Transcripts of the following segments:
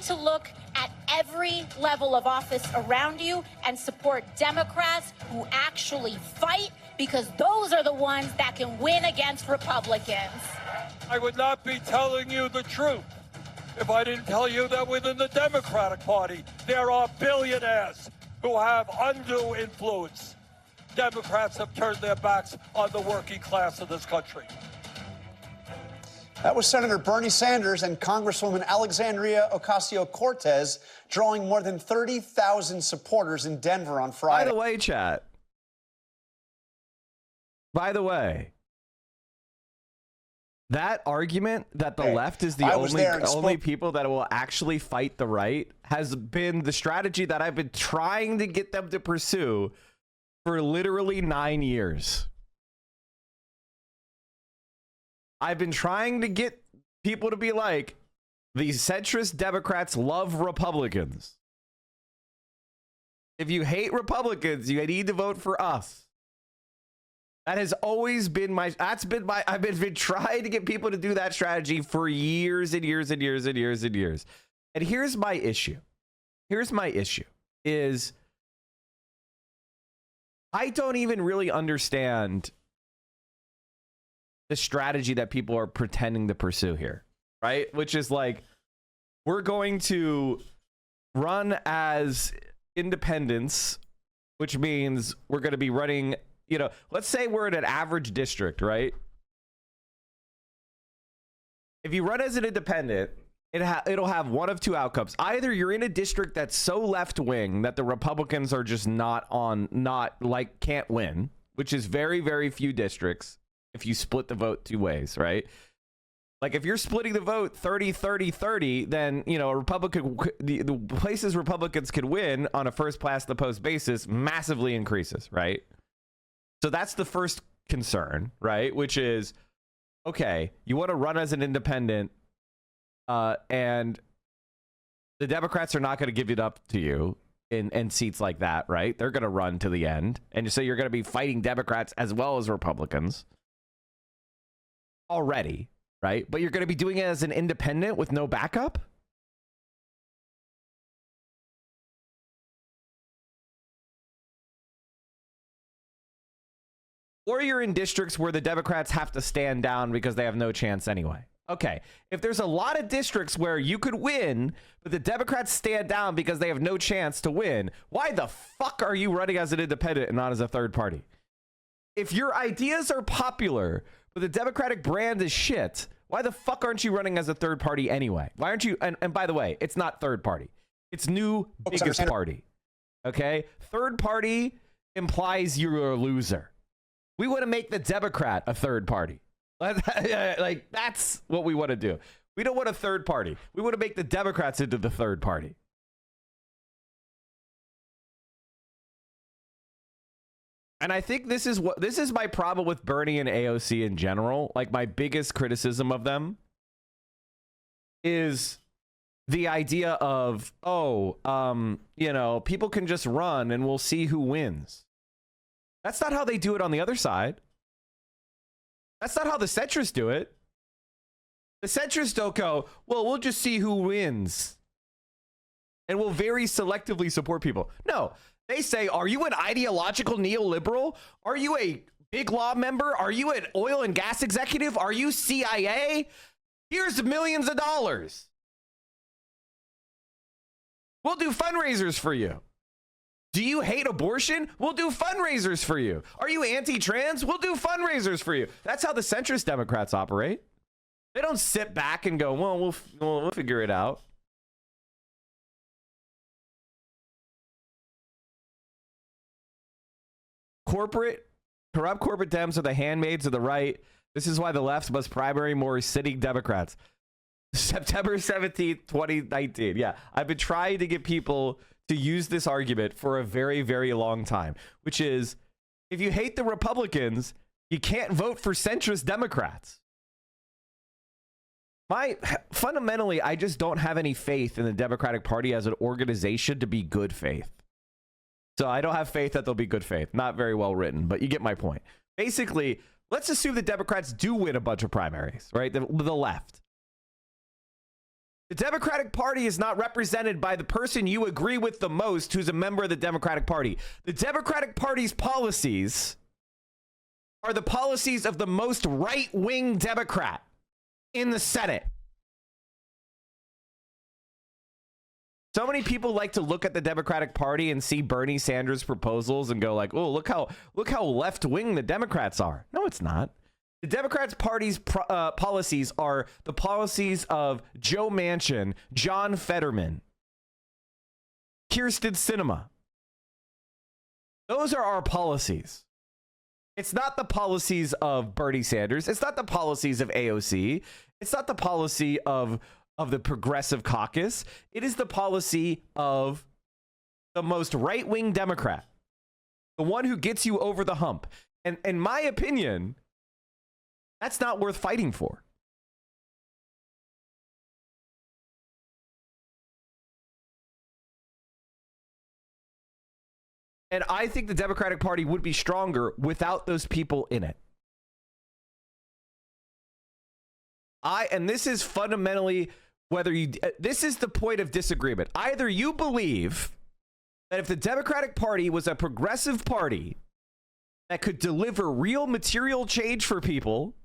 to look at every level of office around you and support Democrats who actually fight, because those are the ones that can win against Republicans. I would not be telling you the truth if I didn't tell you that within the Democratic Party, there are billionaires who have undue influence. Democrats have turned their backs on the working class of this country. That was Senator Bernie Sanders and Congresswoman Alexandria Ocasio-Cortez drawing more than 30,000 supporters in Denver on Friday. By the way, chat. By the way, that argument that the left is the only people that will actually fight the right has been the strategy that I've been trying to get them to pursue for literally 9 years. I've been trying to get people to be like, these centrist Democrats love Republicans. If you hate Republicans, you need to vote for us. That has always been I've been trying to get people to do that strategy for years and years and years and years and years. And here's my issue. Is I don't even really understand the strategy that people are pretending to pursue here, right? Which is like, we're going to run as independents, which means we're going to be running, you know, let's say we're in an average district, right? If you run as an independent, it'll have one of two outcomes. Either you're in a district that's so left wing that the Republicans are just can't win, which is very, very few districts if you split the vote two ways, right? Like if you're splitting the vote 30-30-30, then, you know, the places Republicans could win on a first past the post basis massively increases, right? So that's the first concern, right? Which is, okay, you want to run as an independent, and the Democrats are not going to give it up to you in seats like that, right? They're going to run to the end. And so you're going to be fighting Democrats as well as Republicans already, right? But you're going to be doing it as an independent with no backup? Or you're in districts where the Democrats have to stand down because they have no chance anyway. Okay, if there's a lot of districts where you could win, but the Democrats stand down because they have no chance to win, why the fuck are you running as an independent and not as a third party? If your ideas are popular, but the Democratic brand is shit, why the fuck aren't you running as a third party anyway? Why aren't you? And by the way, it's not third party. It's new biggest party. Okay? Third party implies you're a loser. We want to make the Democrat a third party. Like, that's what we want to do. We don't want a third party. We want to make the Democrats into the third party. And I think this is my problem with Bernie and AOC in general. Like, my biggest criticism of them is the idea of, you know, people can just run and we'll see who wins. That's not how they do it on the other side. That's not how the centrists do it. The centrists don't go, well, we'll just see who wins. And we'll very selectively support people. No, they say, are you an ideological neoliberal? Are you a big law member? Are you an oil and gas executive? Are you CIA? Here's millions of dollars. We'll do fundraisers for you. Do you hate abortion? We'll do fundraisers for you. Are you anti-trans? We'll do fundraisers for you. That's how the centrist Democrats operate. They don't sit back and go, well, we'll figure it out. Corrupt corporate Dems are the handmaids of the right. This is why the left must primary more sitting Democrats. September 17th, 2019. Yeah, I've been trying to get people to use this argument for a very, very long time, which is, if you hate the Republicans, you can't vote for centrist Democrats. Fundamentally, I just don't have any faith in the Democratic Party as an organization to be good faith. So I don't have faith that they'll be good faith. Not very well written, but you get my point. Basically, let's assume the Democrats do win a bunch of primaries, right? The left. The Democratic Party is not represented by the person you agree with the most who's a member of the Democratic Party. The Democratic Party's policies are the policies of the most right-wing Democrat in the Senate. So many people like to look at the Democratic Party and see Bernie Sanders' proposals and go like, "Oh, look how left-wing the Democrats are." No, it's not. The Democrats' party's policies are the policies of Joe Manchin, John Fetterman, Kyrsten Sinema. Those are our policies. It's not the policies of Bernie Sanders. It's not the policies of AOC. It's not the policy of the Progressive Caucus. It is the policy of the most right-wing Democrat, the one who gets you over the hump. And in my opinion, that's not worth fighting for. And I think the Democratic Party would be stronger without those people in it. And this is fundamentally this is the point of disagreement. Either you believe that if the Democratic Party was a progressive party that could deliver real material change for people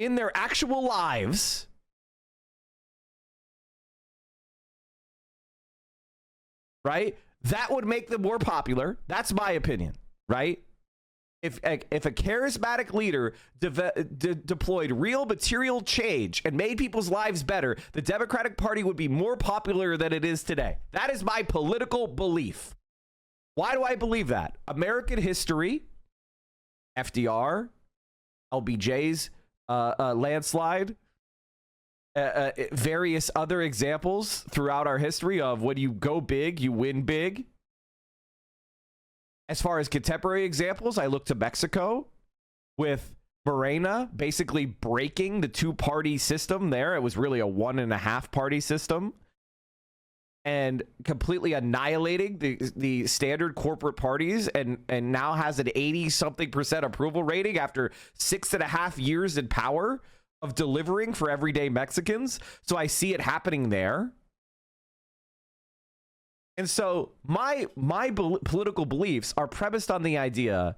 in their actual lives, right? That would make them more popular. That's my opinion, right? If a charismatic leader deployed real material change and made people's lives better, the Democratic Party would be more popular than it is today. That is my political belief. Why do I believe that? American history, FDR, LBJ's landslide, various other examples throughout our history of when you go big, you win big. As far as contemporary examples, I look to Mexico with Morena basically breaking the two-party system there. It was really a 1.5 party system and completely annihilating the standard corporate parties and now has an 80-something% approval rating after 6.5 years in power of delivering for everyday Mexicans. So I see it happening there. And so my political beliefs are premised on the idea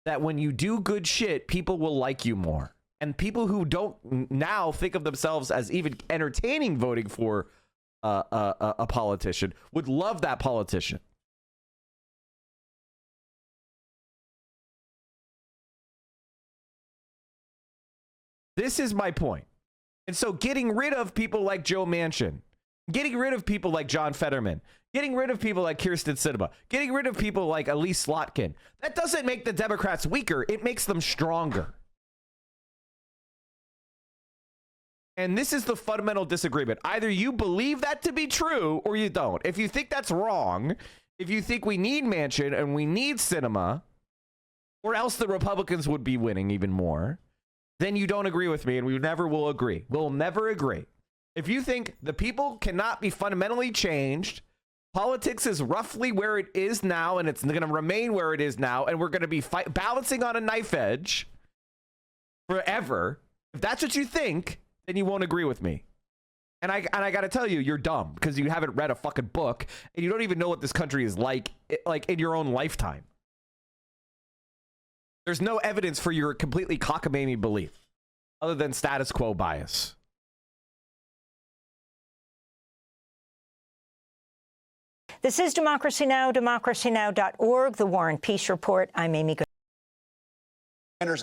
that when you do good shit, people will like you more. And people who don't now think of themselves as even entertaining voting for a politician would love that politician. This is my point. And so getting rid of people like Joe Manchin, getting rid of people like John Fetterman, getting rid of people like Kyrsten Sinema, getting rid of people like Elise Slotkin, that doesn't make the Democrats weaker. It makes them stronger. And this is the fundamental disagreement. Either you believe that to be true or you don't. If you think that's wrong, if you think we need Manchin and we need Sinema, or else the Republicans would be winning even more, then you don't agree with me and we never will agree. We'll never agree. If you think the people cannot be fundamentally changed, politics is roughly where it is now and it's going to remain where it is now, and we're going to be balancing on a knife edge forever, if that's what you think, then you won't agree with me. And I got to tell you, you're dumb because you haven't read a fucking book and you don't even know what this country is like in your own lifetime. There's no evidence for your completely cockamamie belief other than status quo bias. This is Democracy Now!, democracynow.org, The War and Peace Report. I'm Amy Goodman.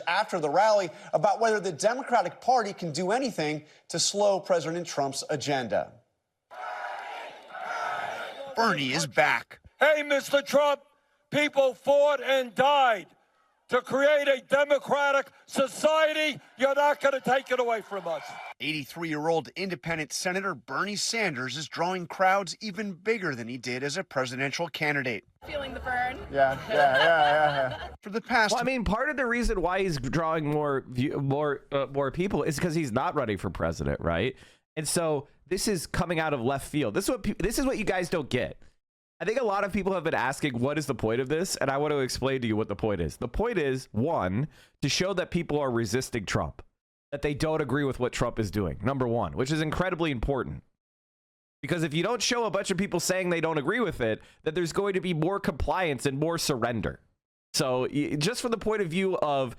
After the rally about whether the Democratic Party can do anything to slow President Trump's agenda. Bernie is back. Hey, Mr. Trump, people fought and died to create a democratic society. You're not going to take it away from us. 83-year-old independent Senator Bernie Sanders is drawing crowds even bigger than he did as a presidential candidate. Feeling the burn. Yeah. For the past... Well, I mean, part of the reason why he's drawing more people is because he's not running for president, right? And so this is coming out of left field. This is what you guys don't get. I think a lot of people have been asking, what is the point of this? And I want to explain to you what the point is. The point is, one, to show that people are resisting Trump, that they don't agree with what Trump is doing, number one, which is incredibly important. Because if you don't show a bunch of people saying they don't agree with it, then there's going to be more compliance and more surrender. So just from the point of view of,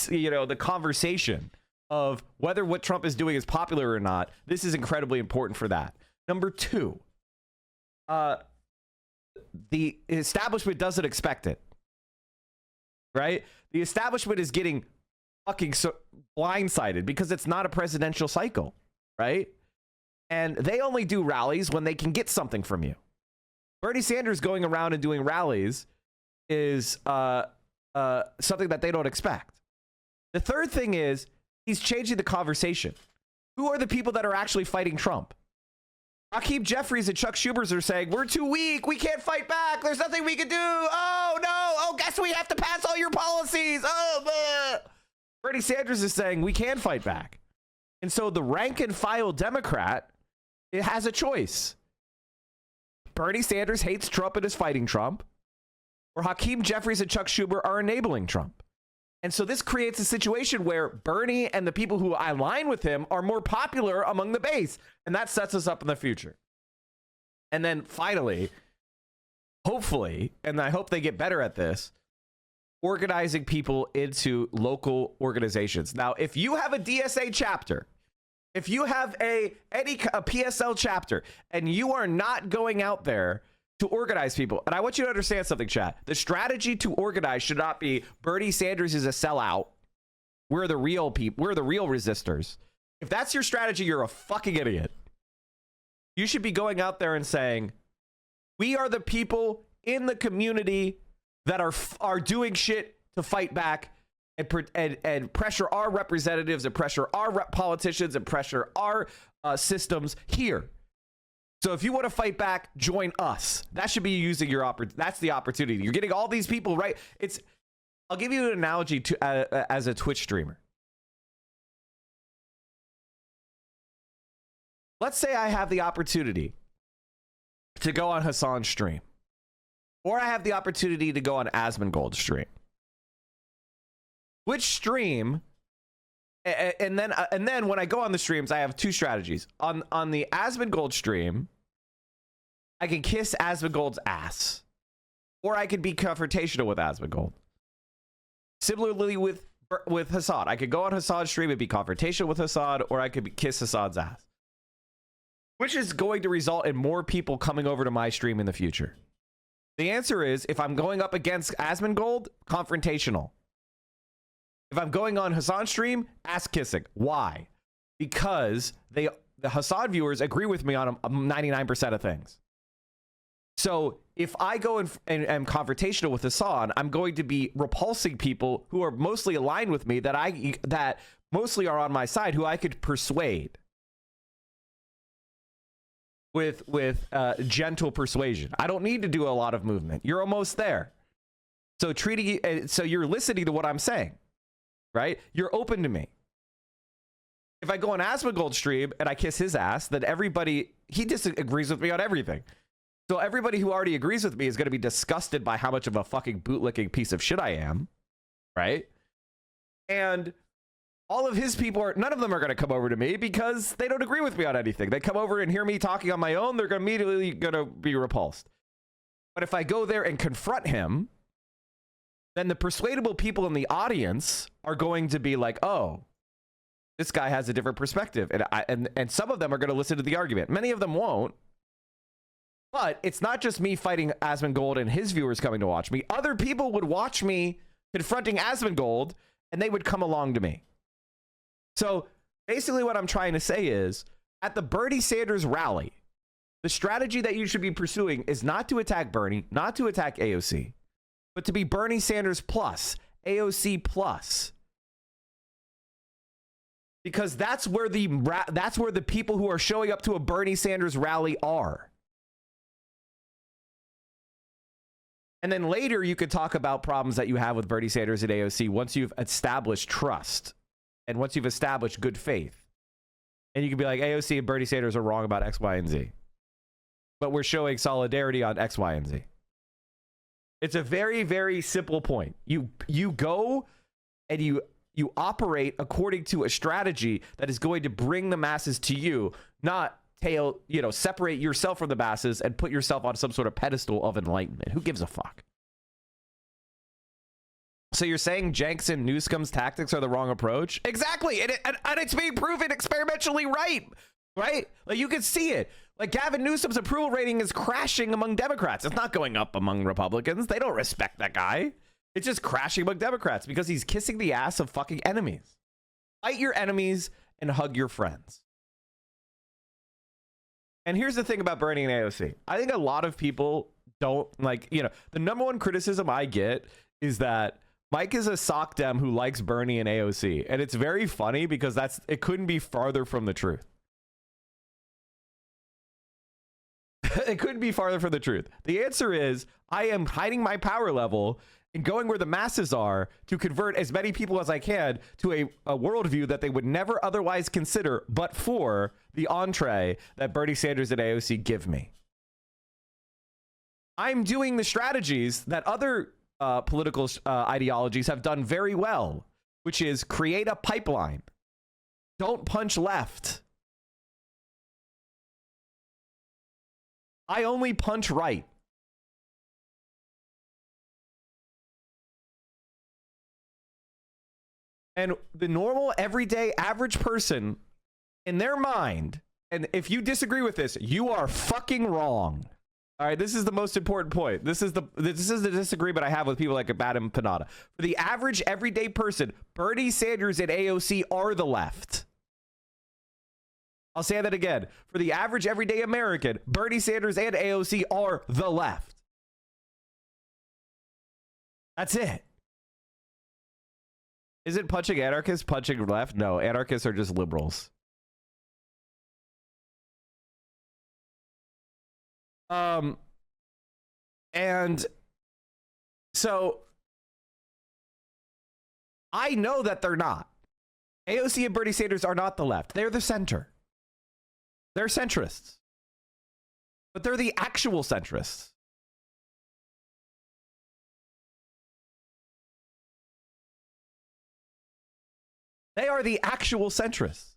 the conversation of whether what Trump is doing is popular or not, this is incredibly important for that. Number two, the establishment doesn't expect it, right? The establishment is getting fucking blindsided because it's not a presidential cycle, right? And they only do rallies when they can get something from you. Bernie Sanders going around and doing rallies is something that they don't expect. The third thing is he's changing the conversation. Who are the people that are actually fighting Trump? Hakeem Jeffries and Chuck Schumer are saying, we're too weak. We can't fight back. There's nothing we can do. Oh, no. Oh, guess we have to pass all your policies. Oh, bleh. Bernie Sanders is saying we can fight back. And so the rank and file Democrat, it has a choice. Bernie Sanders hates Trump and is fighting Trump, or Hakeem Jeffries and Chuck Schumer are enabling Trump. And so this creates a situation where Bernie and the people who align with him are more popular among the base. And that sets us up in the future. And then finally, hopefully, and I hope they get better at this, organizing people into local organizations. Now, if you have a DSA chapter, if you have a PSL chapter, and you are not going out there to organize people, and I want you to understand something, chat. The strategy to organize should not be Bernie Sanders is a sellout. We're the real people. We're the real resistors. If that's your strategy, you're a fucking idiot. You should be going out there and saying, we are the people in the community that are doing shit to fight back and pressure our representatives and pressure our politicians and pressure our systems here. So if you want to fight back, join us. That should be using your that's the opportunity. You're getting all these people, right? I'll give you an analogy to as a Twitch streamer. Let's say I have the opportunity to go on Hassan's stream, or I have the opportunity to go on Asmongold's stream. Which stream? And then when I go on the streams, I have two strategies. On the Asmongold stream, I can kiss Asmongold's ass, or I could be confrontational with Asmongold. Similarly with Hassan, I could go on Hassan's stream and be confrontational with Hassan, or I could kiss Hassan's ass. Which is going to result in more people coming over to my stream in the future? The answer is, if I'm going up against Asmongold, confrontational. If I'm going on Hassan's stream, ass kissing. Why? Because the Hassan viewers agree with me on 99% of things. So if I go and am confrontational with Hassan, I'm going to be repulsing people who are mostly aligned with me, that mostly are on my side, who I could persuade with gentle persuasion. I don't need to do a lot of movement. You're almost there. So you're listening to what I'm saying. Right? You're open to me. If I go on Asmongold's stream and I kiss his ass, then he disagrees with me on everything. So everybody who already agrees with me is going to be disgusted by how much of a fucking bootlicking piece of shit I am. Right? And all of his people none of them are going to come over to me because they don't agree with me on anything. They come over and hear me talking on my own, they're immediately going to be repulsed. But if I go there and confront him, then the persuadable people in the audience are going to be like, oh, this guy has a different perspective. And some of them are going to listen to the argument. Many of them won't. But it's not just me fighting Asmongold and his viewers coming to watch me. Other people would watch me confronting Asmongold, and they would come along to me. So basically what I'm trying to say is, at the Bernie Sanders rally, the strategy that you should be pursuing is not to attack Bernie, not to attack AOC, but to be Bernie Sanders plus, AOC plus. Because that's where the people who are showing up to a Bernie Sanders rally are. And then later you could talk about problems that you have with Bernie Sanders and AOC once you've established trust and once you've established good faith. And you can be like, AOC and Bernie Sanders are wrong about X, Y, and Z. But we're showing solidarity on X, Y, and Z. It's a very, very simple point. You go and you operate according to a strategy that is going to bring the masses to you, not separate yourself from the masses and put yourself on some sort of pedestal of enlightenment. Who gives a fuck? So you're saying Jenks and Newsom's tactics are the wrong approach? Exactly, and it's being proven experimentally right? Like, you can see it. Like, Gavin Newsom's approval rating is crashing among Democrats. It's not going up among Republicans. They don't respect that guy. It's just crashing among Democrats because he's kissing the ass of fucking enemies. Fight your enemies and hug your friends. And here's the thing about Bernie and AOC. I think a lot of people don't like, the number one criticism I get is that Mike is a sock dem who likes Bernie and AOC. And it's very funny because it couldn't be farther from the truth. It couldn't be farther from the truth. The answer is I am hiding my power level and going where the masses are to convert as many people as I can to a worldview that they would never otherwise consider but for the entree that Bernie Sanders and AOC give me. I'm doing the strategies that other political ideologies have done very well, which is create a pipeline. Don't punch left. I only punch right. And the normal, everyday, average person in their mind, and if you disagree with this, you are fucking wrong. All right, this is the most important point. This is the disagreement I have with people like Adam Panada. For the average, everyday person, Bernie Sanders and AOC are the left. I'll say that again. For the average, everyday American, Bernie Sanders and AOC are the left. That's it. Isn't punching anarchists punching left? No, anarchists are just liberals. And so I know that they're not. AOC and Bernie Sanders are not the left. They're the center. They're centrists. But they're the actual centrists. They are the actual centrists.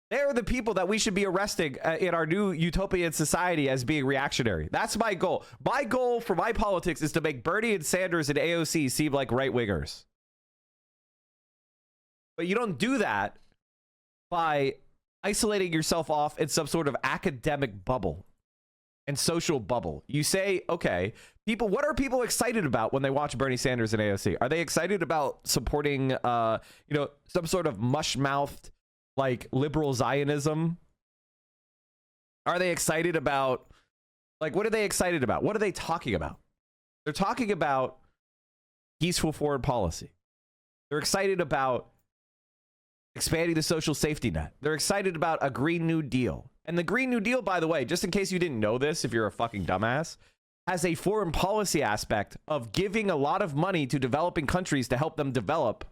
They're the people that we should be arresting in our new utopian society as being reactionary. That's my goal. My goal for my politics is to make Bernie and Sanders and AOC seem like right-wingers. But you don't do that by isolating yourself off in some sort of academic bubble and social bubble. You say, okay, people, what are people excited about when they watch Bernie Sanders and AOC? Are they excited about supporting, some sort of mush-mouthed, like, liberal Zionism? Are they excited about, like, what are they excited about? What are they talking about? They're talking about peaceful foreign policy. They're excited about expanding the social safety net. They're excited about a Green New Deal. And the Green New Deal, by the way, just in case you didn't know this, if you're a fucking dumbass, has a foreign policy aspect of giving a lot of money to developing countries to help them develop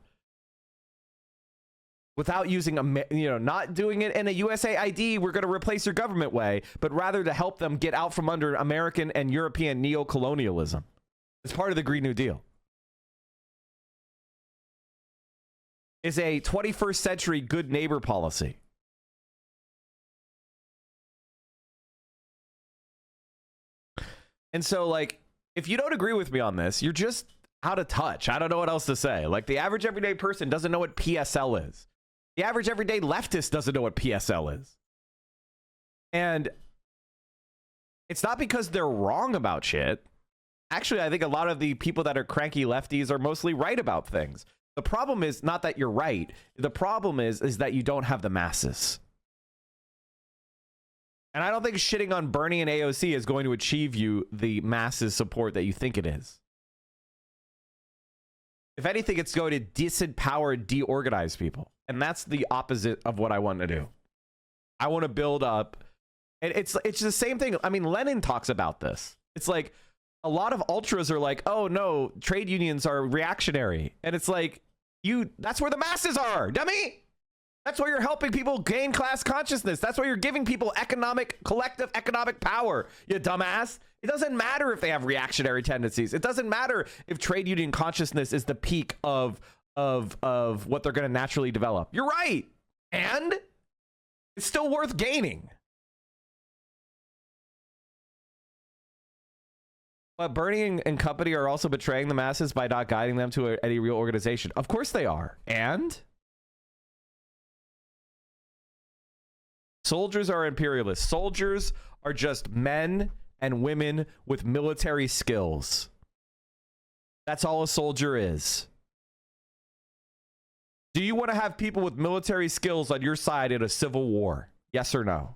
without using, not doing it in a USAID, we're going to replace your government way, but rather to help them get out from under American and European neocolonialism. It's part of the Green New Deal. Is a 21st century good neighbor policy. And so, like, if you don't agree with me on this, you're just out of touch. I don't know what else to say. Like, the average everyday person doesn't know what PSL is. The average everyday leftist doesn't know what PSL is. And it's not because they're wrong about shit. Actually, I think a lot of the people that are cranky lefties are mostly right about things. The problem is not that you're right. The problem is that you don't have the masses. And I don't think shitting on Bernie and AOC is going to achieve you the masses support that you think it is. If anything, it's going to disempower, deorganize people. And that's the opposite of what I want to do. I want to build up. And it's the same thing. I mean, Lenin talks about this. It's like a lot of ultras are like, oh no, trade unions are reactionary. And it's like, that's where the masses are, dummy. That's why you're helping people gain class consciousness. That's why you're giving people collective economic power, you dumbass. It doesn't matter if they have reactionary tendencies. It doesn't matter if trade union consciousness is the peak of what they're going to naturally develop. You're right. And it's still worth gaining. But Bernie and company are also betraying the masses by not guiding them to any real organization. Of course they are. And soldiers are imperialists. Soldiers are just men and women with military skills. That's all a soldier is. Do you want to have people with military skills on your side in a civil war? Yes or no?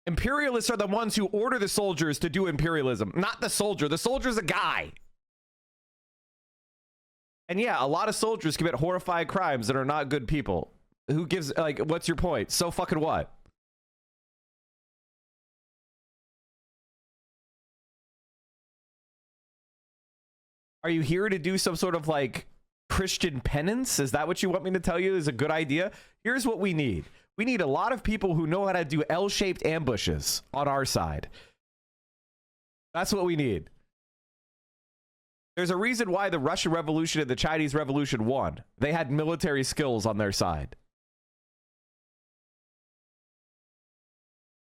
Imperialists are the ones who order the soldiers to do imperialism, not the soldier. The soldier's a guy. And yeah, a lot of soldiers commit horrifying crimes that are not good people. Who gives, like, what's your point? So fucking what? Are you here to do some sort of like Christian penance? Is that what you want me to tell you is a good idea? Here's what we need. We need a lot of people who know how to do L-shaped ambushes on our side. That's what we need. There's a reason why the Russian Revolution and the Chinese Revolution won. They had military skills on their side.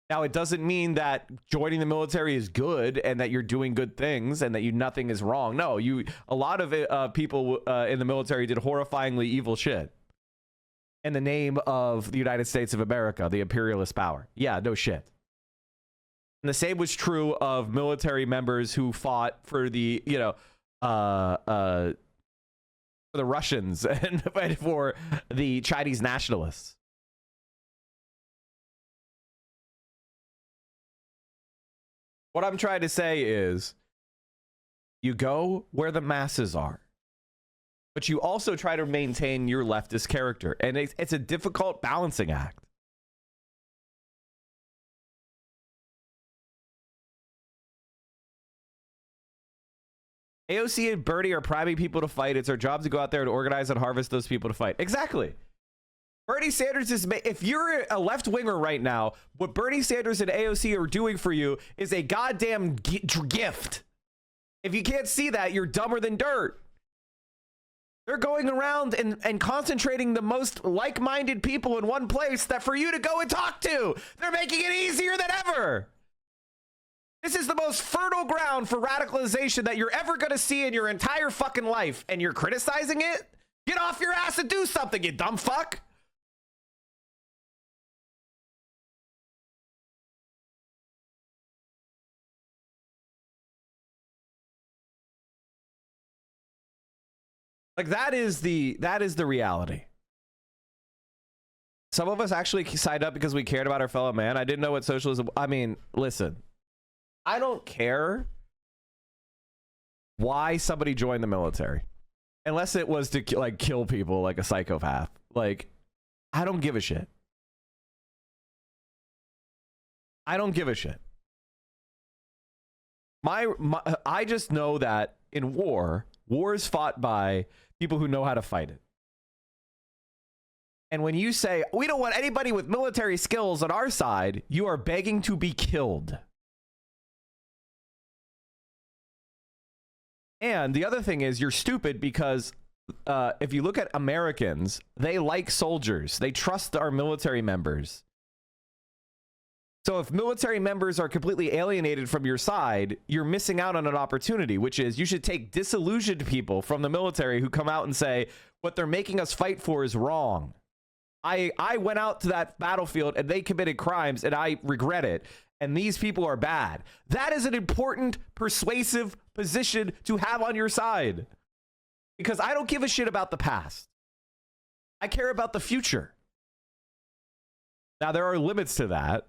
Now, it doesn't mean that joining the military is good and that you're doing good things and that nothing is wrong. No, a lot of people in the military did horrifyingly evil shit in the name of the United States of America, the imperialist power. Yeah, no shit. And the same was true of military members who fought for the, for the Russians and for the Chinese nationalists. What I'm trying to say is you go where the masses are, but you also try to maintain your leftist character. And it's a difficult balancing act. AOC and Bernie are priming people to fight. It's our job to go out there and organize and harvest those people to fight. Exactly. Bernie Sanders is, if you're a left winger right now, what Bernie Sanders and AOC are doing for you is a goddamn gift. If you can't see that, you're dumber than dirt. They're going around and concentrating the most like-minded people in one place that for you to go and talk to. They're making it easier than ever. This is the most fertile ground for radicalization that you're ever going to see in your entire fucking life. And you're criticizing it? Get off your ass and do something, you dumb fuck. Like that is the reality. Some of us actually signed up because we cared about our fellow man. I didn't know what socialism. I mean, listen, I don't care why somebody joined the military, unless it was to like kill people like a psychopath. Like, I don't give a shit. I don't give a shit. I just know that in war is fought by people who know how to fight it. And when you say, we don't want anybody with military skills on our side, you are begging to be killed. And the other thing is, you're stupid because if you look at Americans, they like soldiers. They trust our military members. So if military members are completely alienated from your side, you're missing out on an opportunity, which is you should take disillusioned people from the military who come out and say, what they're making us fight for is wrong. I went out to that battlefield and they committed crimes and I regret it. And these people are bad. That is an important, persuasive position to have on your side. Because I don't give a shit about the past. I care about the future. Now, there are limits to that.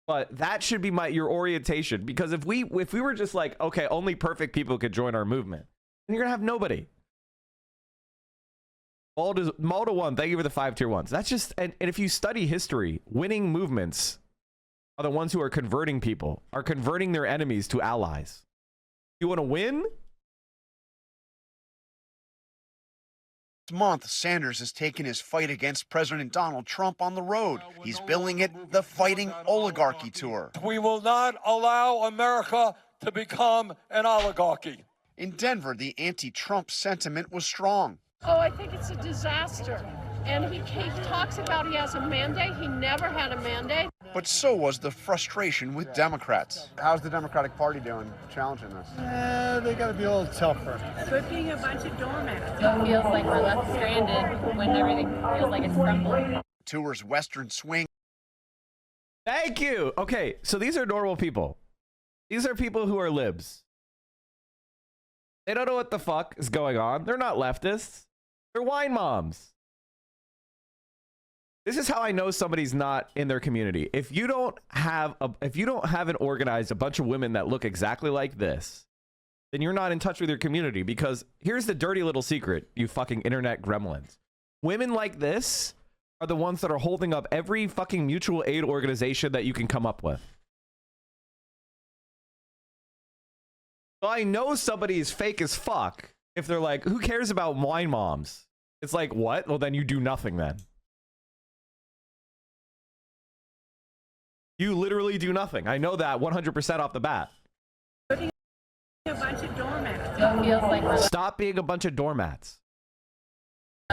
But that should be your orientation, because if we were just like, okay, only perfect people could join our movement, then you're gonna have nobody. Malta1, thank you for the 5 tier ones. That's just, and if you study history, winning movements are the ones who are converting people, are converting their enemies to allies. You want to win? This month, Sanders has taken his fight against President Donald Trump on the road. He's billing it the Fighting Oligarchy Tour. We will not allow America to become an oligarchy. In Denver, the anti-Trump sentiment was strong. Oh, I think it's a disaster. And he talks about he has a mandate. He never had a mandate. but so was the frustration with Democrats. How's the Democratic Party doing challenging this? They got to be a little tougher. Quit being a bunch of doormats. It feels like we're left stranded when everything feels like it's crumbling. Tour's Western Swing. Thank you. Okay, so these are normal people. These are people who are libs. They don't know what the fuck is going on. They're not leftists. They're wine moms. This is how I know somebody's not in their community. If you don't have and organized a bunch of women that look exactly like this, then you're not in touch with your community, because here's the dirty little secret, you fucking internet gremlins. Women like this are the ones that are holding up every fucking mutual aid organization that you can come up with. So I know somebody is fake as fuck if they're like, who cares about wine moms? It's like, what? Well, then you do nothing then. You literally do nothing. I know that 100% off the bat. A bunch of doormats. It feels like we're Stop being a bunch of doormats.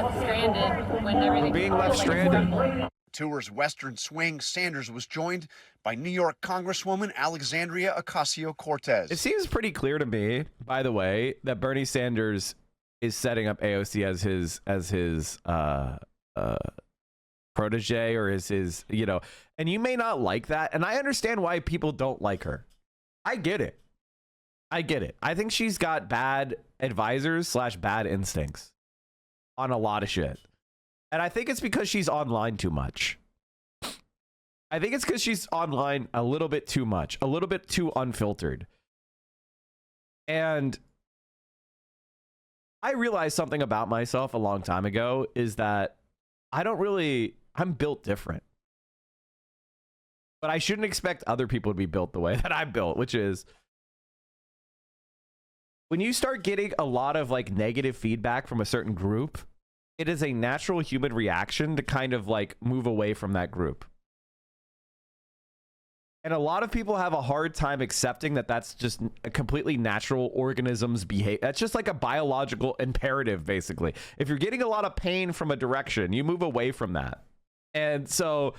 left stranded when everything Being feels left like stranded. it's crumbling. Tour's Western Swing, Sanders was joined by New York Congresswoman Alexandria Ocasio-Cortez. It seems pretty clear to me, by the way, that Bernie Sanders is setting up AOC as his protege, or is his, you know, and you may not like that, and I understand why people don't like her. I get it. I think she's got bad advisors / bad instincts on a lot of shit, and I think it's because she's online too much. I think it's because she's online a little bit too much, a little bit too unfiltered. And I realized something about myself a long time ago, is that I'm built different. But I shouldn't expect other people to be built the way that I'm built, which is when you start getting a lot of like negative feedback from a certain group, it is a natural human reaction to kind of like move away from that group. And a lot of people have a hard time accepting that that's just a completely natural organism's behavior. That's just like a biological imperative, basically. If you're getting a lot of pain from a direction, you move away from that. And so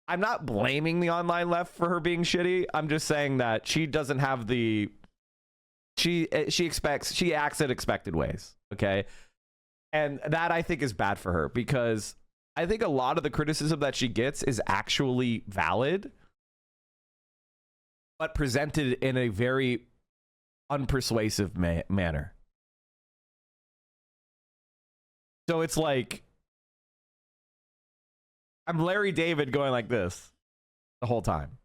I'm not blaming the online left for her being shitty. I'm just saying that she doesn't have the... She acts in expected ways, okay? And that, I think, is bad for her, because I think a lot of the criticism that she gets is actually valid, but presented in a very unpersuasive manner. So it's like I'm Larry David going like this the whole time.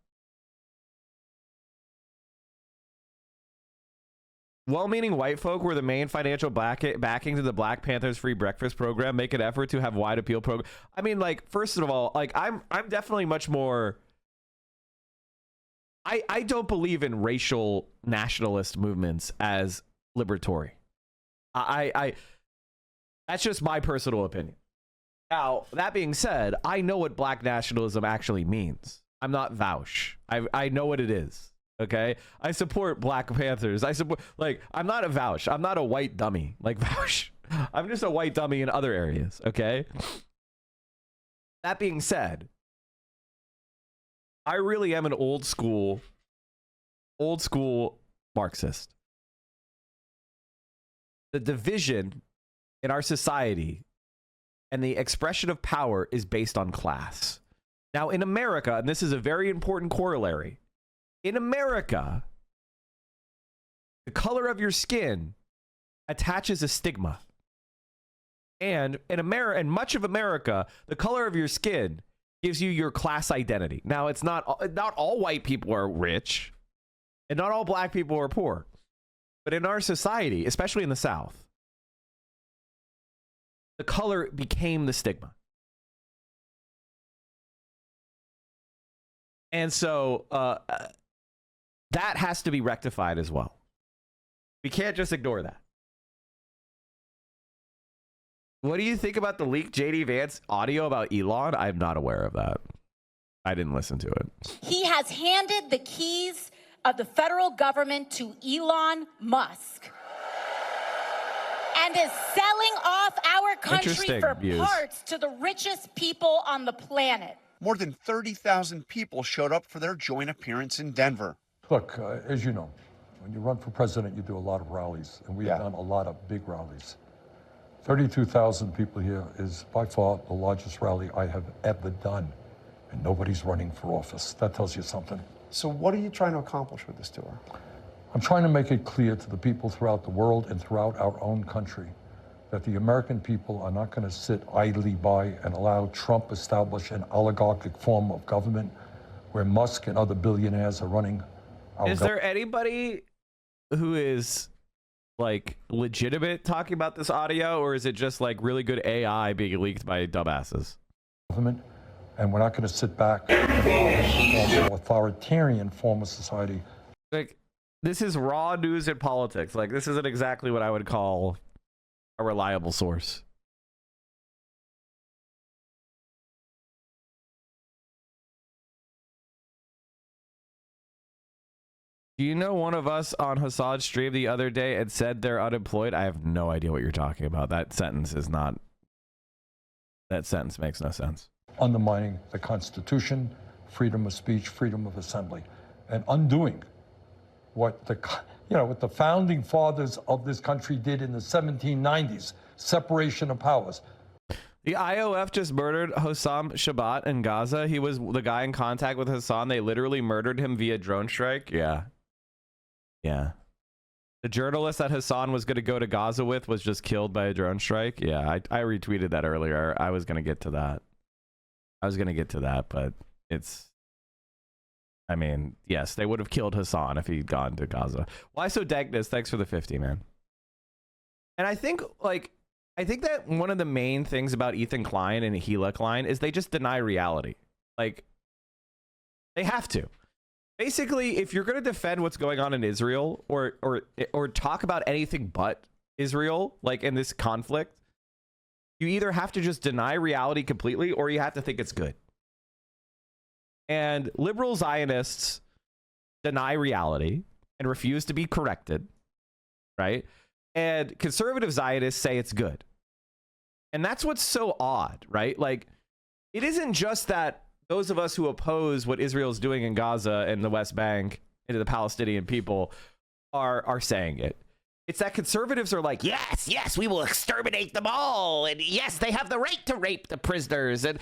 Well-meaning white folk were the main financial backing to the Black Panthers free breakfast program, make an effort to have wide appeal program. I mean, like, first of all, like I'm definitely much more... I don't believe in racial nationalist movements as liberatory. I that's just my personal opinion. Now, that being said, I know what black nationalism actually means. I'm not Vaush. I know what it is. Okay? I support Black Panthers. I'm not a Vaush. I'm not a white dummy like Vaush. I'm just a white dummy in other areas. Okay? That being said, I really am an old school Marxist. The division in our society and the expression of power is based on class. Now, in America, and this is a very important corollary, in America, the color of your skin attaches a stigma. And in much of America, the color of your skin gives you your class identity. Now, it's not all white people are rich, and not all black people are poor. But in our society, especially in the South, the color became the stigma. And so that has to be rectified as well. We can't just ignore that. What do you think about the leaked JD Vance audio about Elon? I'm not aware of that. I didn't listen to it. He has handed the keys of the federal government to Elon Musk and is selling off our country Interesting for views. parts to the richest people on the planet. More than 30,000 people showed up for their joint appearance in Denver. Look, as you know, when you run for president, you do a lot of rallies, and we've done a lot of big rallies. 32,000 people here is by far the largest rally I have ever done, and nobody's running for office. That tells you something. So what are you trying to accomplish with this tour? I'm trying to make it clear to the people throughout the world and throughout our own country that the American people are not going to sit idly by and allow Trump establish an oligarchic form of government where Musk and other billionaires are running our Is there anybody who is like legitimate talking about this audio, or is it just like really good AI being leaked by dumbasses? Government, and we're not going to sit back and allow an authoritarian form of society. Like, this is raw news in politics. Like, this isn't exactly what I would call a reliable source. Do you know one of us on Hassad's stream the other day and said they're unemployed? I have no idea what you're talking about. That sentence is not... That sentence makes no sense. Undermining the Constitution, freedom of speech, freedom of assembly, and undoing what what the founding fathers of this country did in the 1790s, separation of powers. The IOF just murdered Hossam Shabat in Gaza. He was the guy in contact with Hassan. They literally murdered him via drone strike. Yeah. Yeah. The journalist that Hassan was going to go to Gaza with was just killed by a drone strike. Yeah, I retweeted that earlier. I was going to get to that. But it's... I mean, yes, they would have killed Hassan if he'd gone to Gaza. Why so Dagnus? Thanks for the 50, man. And I think that one of the main things about Ethan Klein and Hila Klein is they just deny reality. Like, they have to. Basically, if you're going to defend what's going on in Israel or talk about anything but Israel, like in this conflict, you either have to just deny reality completely or you have to think it's good. And liberal Zionists deny reality and refuse to be corrected, right? And conservative Zionists say it's good. And that's what's so odd, right? Like, it isn't just that those of us who oppose what Israel's doing in Gaza and the West Bank and the Palestinian people are saying it. It's that conservatives are like, yes, we will exterminate them all. And yes, they have the right to rape the prisoners. And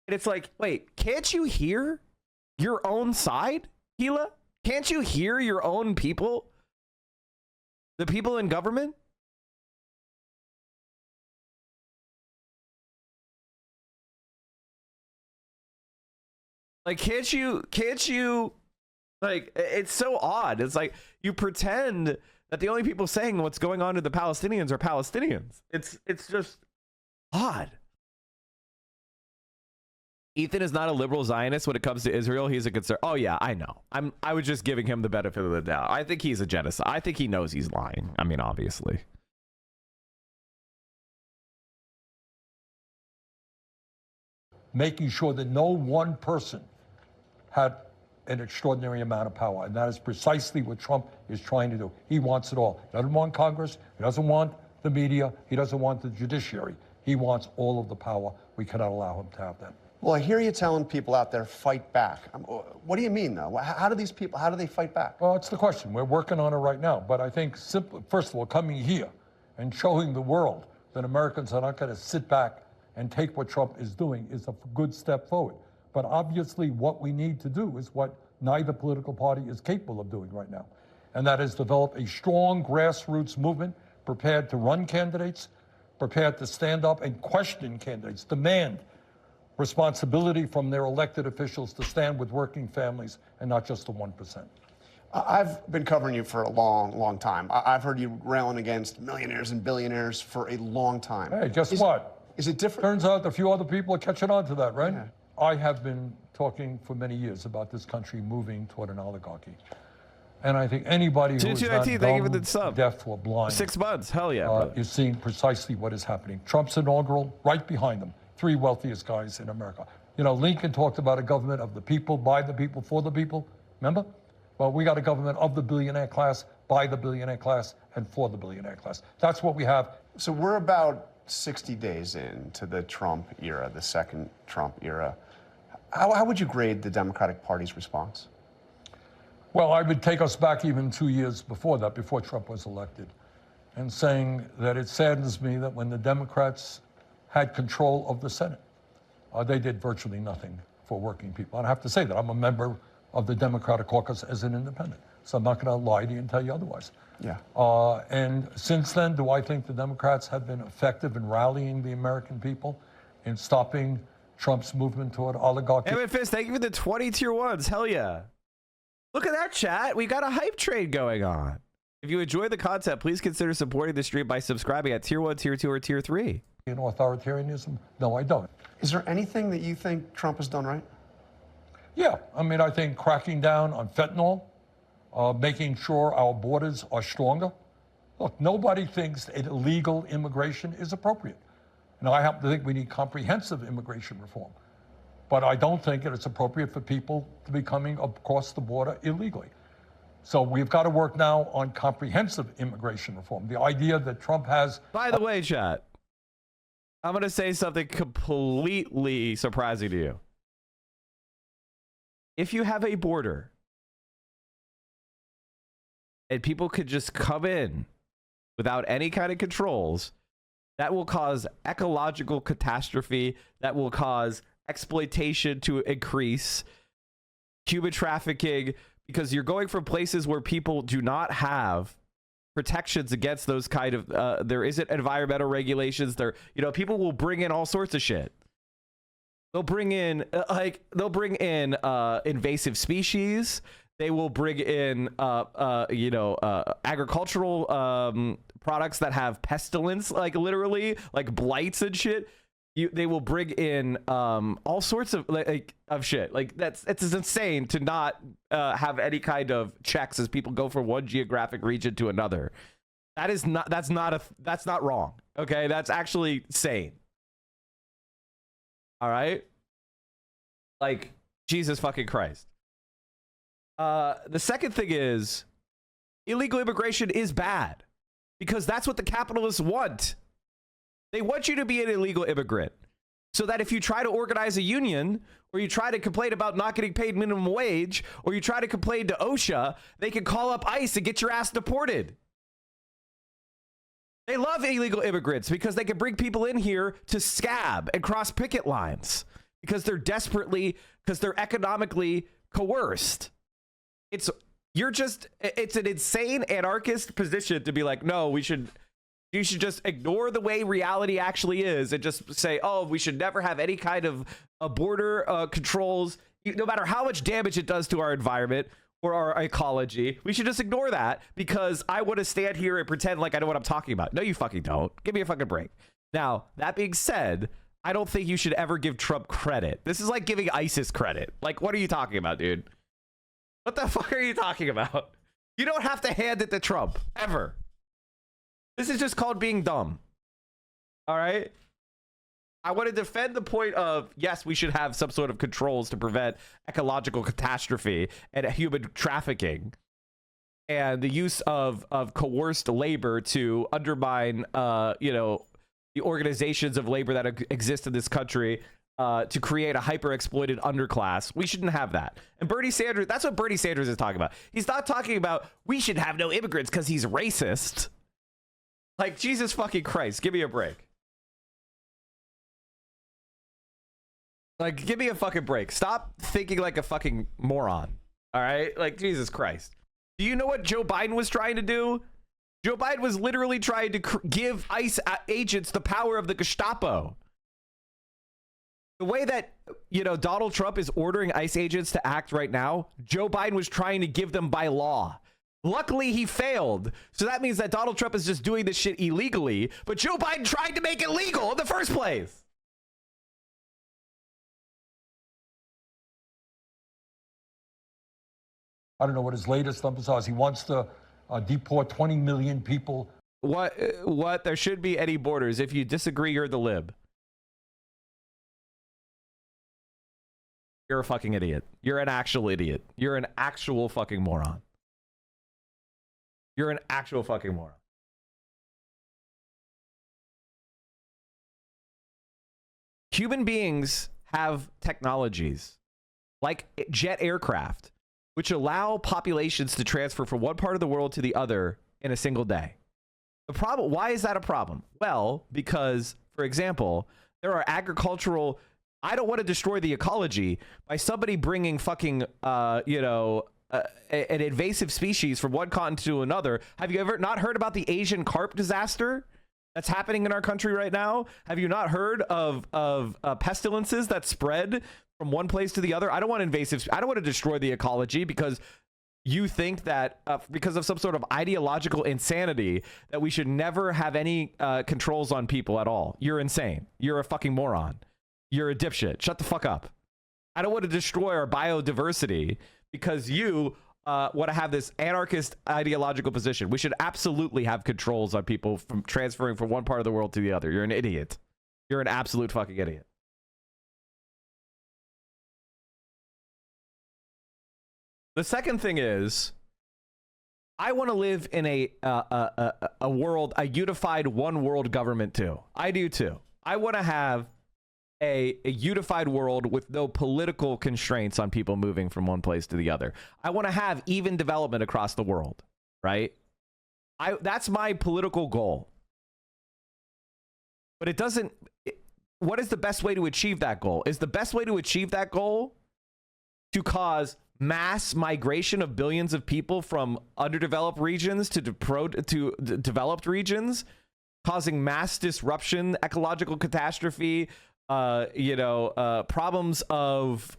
it's like, wait, can't you hear your own side, Hila? Can't you hear your own people? The people in government? Like, can't you, like, it's so odd. It's like, you pretend that the only people saying what's going on to the Palestinians are Palestinians. It's just odd. Ethan is not a liberal Zionist when it comes to Israel. He's a conservative. Oh yeah, I know. I was just giving him the benefit of the doubt. I think he's a genocide. I think he knows he's lying. I mean, obviously. Making sure that no one person had an extraordinary amount of power. And that is precisely what Trump is trying to do. He wants it all. He doesn't want Congress. He doesn't want the media. He doesn't want the judiciary. He wants all of the power. We cannot allow him to have that. Well, I hear you telling people out there, fight back. What do you mean, though? How do they fight back? Well, it's the question. We're working on it right now. But I think simply, first of all, coming here and showing the world that Americans are not going to sit back and take what Trump is doing is a good step forward. But obviously what we need to do is what neither political party is capable of doing right now. And that is develop a strong grassroots movement prepared to run candidates, prepared to stand up and question candidates, demand responsibility from their elected officials to stand with working families and not just the 1%. I've been covering you for a long, long time. I've heard you railing against millionaires and billionaires for a long time. Hey, guess what? Is it different? Turns out a few other people are catching on to that, right? Yeah. I have been talking for many years about this country moving toward an oligarchy. And I think anybody who is not dumb, deaf, or blind 6 months, hell yeah, is seeing precisely what is happening. Trump's inaugural, right behind him, 3 wealthiest guys in America. You know, Lincoln talked about a government of the people, by the people, for the people. Remember? Well, we got a government of the billionaire class, by the billionaire class, and for the billionaire class. That's what we have. So we're about 60 days into the Trump era, the second Trump era. How would you grade the Democratic Party's response? Well, I would take us back even 2 years before that, before Trump was elected, and saying that it saddens me that when the Democrats had control of the Senate, they did virtually nothing for working people. And I have to say that I'm a member of the Democratic caucus as an independent, so I'm not going to lie to you and tell you otherwise. Yeah. And since then, do I think the Democrats have been effective in rallying the American people, in stopping Trump's movement toward oligarchy? Evan Fist, thank you for the 20 tier ones. Hell yeah. Look at that, chat. We got a hype train going on. If you enjoy the content, please consider supporting the stream by subscribing at tier 1, tier 2, or tier 3. In authoritarianism? No, I don't. Is there anything that you think Trump has done right? Yeah, I mean, I think cracking down on fentanyl, making sure our borders are stronger. Look, nobody thinks that illegal immigration is appropriate. And I happen to think we need comprehensive immigration reform. But I don't think that it's appropriate for people to be coming across the border illegally. So we've got to work now on comprehensive immigration reform. The idea that Trump has... By the way, chat, I'm going to say something completely surprising to you. If you have a border and people could just come in without any kind of controls, that will cause ecological catastrophe, that will cause exploitation to increase, human trafficking, because you're going from places where people do not have protections against those kind of there isn't environmental regulations there. You know, people will bring in all sorts of shit. They'll bring in invasive species. They will bring in agricultural products that have pestilence, like literally like blights and shit. They will bring in all sorts of shit. Like it's insane to not have any kind of checks as people go from one geographic region to another. That's not wrong. Okay, that's actually sane. All right, like Jesus fucking Christ. The second thing is illegal immigration is bad because that's what the capitalists want. They want you to be an illegal immigrant so that if you try to organize a union or you try to complain about not getting paid minimum wage or you try to complain to OSHA, they can call up ICE and get your ass deported. They love illegal immigrants because they can bring people in here to scab and cross picket lines because they're economically coerced. It's an insane anarchist position to be like, no, you should just ignore the way reality actually is and just say, oh, we should never have any kind of border controls, no matter how much damage it does to our environment or our ecology. We should just ignore that because I want to stand here and pretend like I know what I'm talking about. No, you fucking don't. Give me a fucking break. Now, that being said, I don't think you should ever give Trump credit. This is like giving ISIS credit. Like, what are you talking about, dude? What the fuck are you talking about? You don't have to hand it to Trump, ever. This is just called being dumb. All right? I want to defend the point of, yes, we should have some sort of controls to prevent ecological catastrophe and human trafficking and the use of coerced labor to undermine, the organizations of labor that exist in this country to create a hyper-exploited underclass. We shouldn't have that. And Bernie Sanders, that's what Bernie Sanders is talking about. He's not talking about we should have no immigrants because he's racist. Like, Jesus fucking Christ, give me a break. Like, give me a fucking break. Stop thinking like a fucking moron. All right? Like, Jesus Christ. Do you know what Joe Biden was trying to do? Joe Biden was literally trying to give ICE agents the power of the Gestapo. The way that, Donald Trump is ordering ICE agents to act right now, Joe Biden was trying to give them by law. Luckily, he failed. So that means that Donald Trump is just doing this shit illegally, but Joe Biden tried to make it legal in the first place. I don't know what his latest numbers are. He wants to deport 20 million people. What? There should be any borders. If you disagree, you're the lib. You're a fucking idiot. You're an actual idiot. You're an actual fucking moron. You're an actual fucking moron. Human beings have technologies like jet aircraft, which allow populations to transfer from one part of the world to the other in a single day. The problem, why is that a problem? Well, because, for example, there are agricultural, I don't want to destroy the ecology by somebody bringing fucking, an invasive species from one continent to another. Have you ever not heard about the Asian carp disaster that's happening in our country right now? Have you not heard of pestilences that spread from one place to the other? I don't want to destroy the ecology because you think that because of some sort of ideological insanity that we should never have any controls on people at all. You're insane. You're a fucking moron. You're a dipshit. Shut the fuck up. I don't want to destroy our biodiversity because you want to have this anarchist ideological position. We should absolutely have controls on people from transferring from one part of the world to the other. You're an idiot. You're an absolute fucking idiot. The second thing is, I want to live in a world, a unified one world government too. I do too. I want to have a unified world with no political constraints on people moving from one place to the other. I want to have even development across the world, right? That's my political goal. But it doesn't, what is the best way to achieve that goal? Is the best way to achieve that goal to cause mass migration of billions of people from underdeveloped regions to developed regions, causing mass disruption, ecological catastrophe, problems of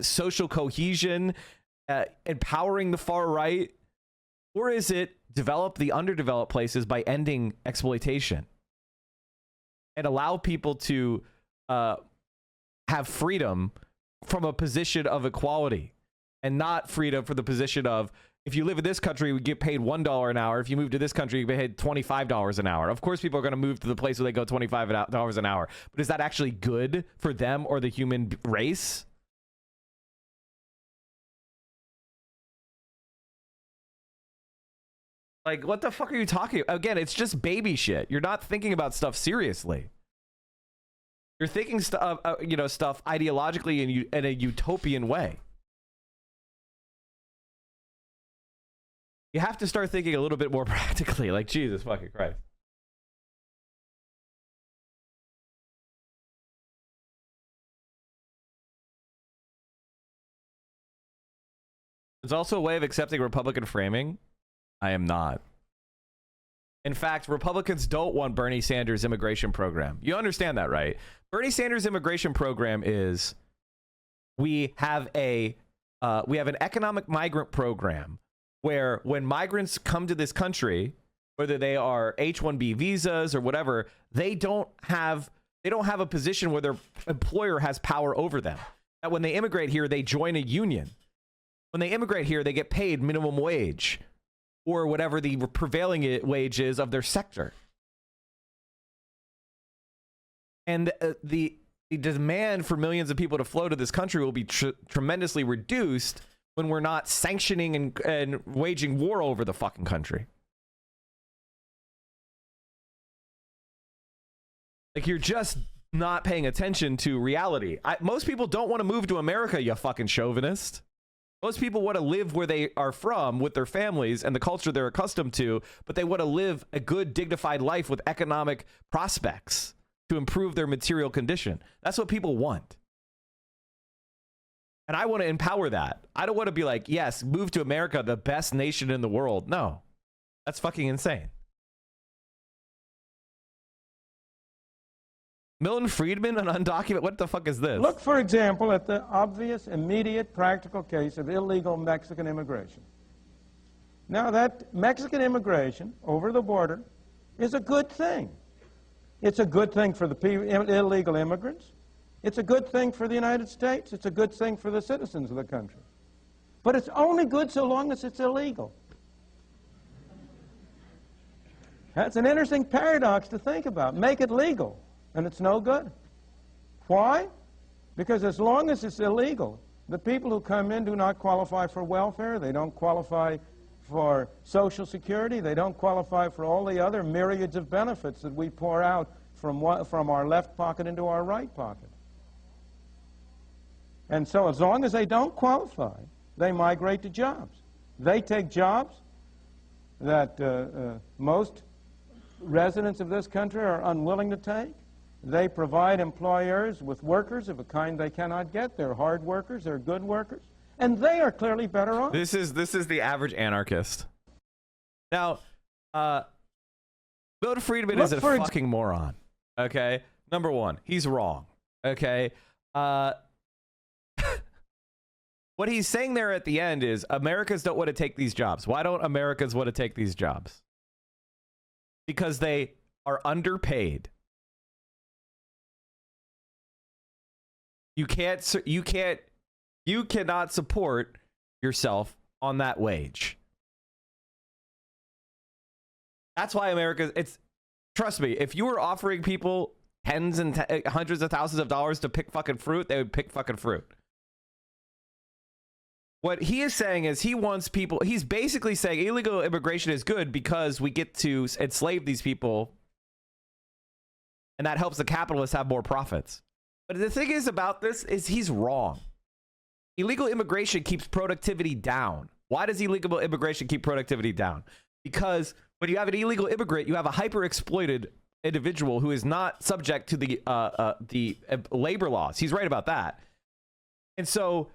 social cohesion, empowering the far right? Or is it develop the underdeveloped places by ending exploitation and allow people to have freedom from a position of equality and not freedom from the position of, if you live in this country, we get paid $1 an hour. If you move to this country, you get paid $25 an hour. Of course, people are going to move to the place where they go $25 an hour. But is that actually good for them or the human race? Like, what the fuck are you talking about? Again, it's just baby shit. You're not thinking about stuff seriously. You're thinking stuff ideologically in a utopian way. You have to start thinking a little bit more practically, like, Jesus fucking Christ. There's also a way of accepting Republican framing. I am not. In fact, Republicans don't want Bernie Sanders' immigration program. You understand that, right? Bernie Sanders' immigration program is we have an economic migrant program where when migrants come to this country, whether they are H-1B visas or whatever, they don't have a position where their employer has power over them. That when they immigrate here, they join a union. When they immigrate here, they get paid minimum wage or whatever the prevailing wage is of their sector. And the demand for millions of people to flow to this country will be tremendously reduced when we're not sanctioning and waging war over the fucking country. Like, you're just not paying attention to reality. Most people don't want to move to America, you fucking chauvinist. Most people want to live where they are from with their families and the culture they're accustomed to, but they want to live a good, dignified life with economic prospects to improve their material condition. That's what people want. And I want to empower that. I don't want to be like, yes, move to America, the best nation in the world. No, that's fucking insane. Milton Friedman, an undocumented, what the fuck is this? Look, for example, at the obvious, immediate, practical case of illegal Mexican immigration. Now, that Mexican immigration over the border is a good thing. It's a good thing for the illegal immigrants. It's a good thing for the United States. It's a good thing for the citizens of the country. But it's only good so long as it's illegal. That's an interesting paradox to think about. Make it legal, and it's no good. Why? Because as long as it's illegal, the people who come in do not qualify for welfare. They don't qualify for Social Security. They don't qualify for all the other myriads of benefits that we pour out from our left pocket into our right pocket. And so as long as they don't qualify, they migrate to jobs. They take jobs that most residents of this country are unwilling to take. They provide employers with workers of a kind they cannot get. They're hard workers, they're good workers, and they are clearly better off. This is the average anarchist. Now, Milton Friedman is a fucking moron. Okay, number one, he's wrong. Okay, what he's saying there at the end is Americans don't want to take these jobs. Why don't Americans want to take these jobs? Because they are underpaid. You cannot support yourself on that wage. That's why trust me, if you were offering people tens and hundreds of thousands of dollars to pick fucking fruit, they would pick fucking fruit. What he is saying is he's basically saying illegal immigration is good because we get to enslave these people and that helps the capitalists have more profits. But the thing is about this is he's wrong. Illegal immigration keeps productivity down. Why does illegal immigration keep productivity down? Because when you have an illegal immigrant, you have a hyper-exploited individual who is not subject to the labor laws. He's right about that. And so